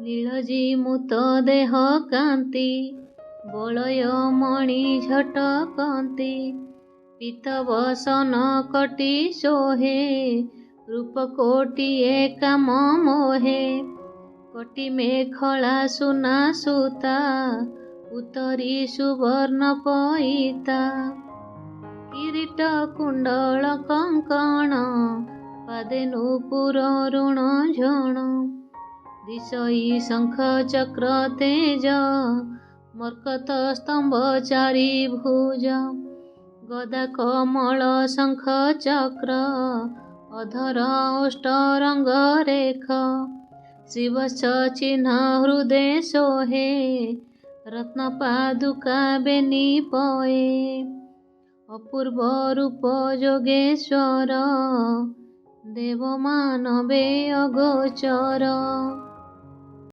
लीलजी मुत देह कांति बलय मणि झटकंती पीतवसन कटी सोहे रूप कोटिए काम मोहे कटी मेखला सुना सुता उतरी सुवर्ण पईता किरीट कुंडल कंकण पादे नूपुर ऋण झण दिशई शंख चक्र तेज मर्कत स्तंभ चारि भुज गदा कमल शंख चक्र अधर अष्टरंग रेख शिवश्च चिन्ह हृदय सोहे रत्न पादुका बेनी पये अपूर्व रूप जोगेश्वर देव मानवे अगोचर।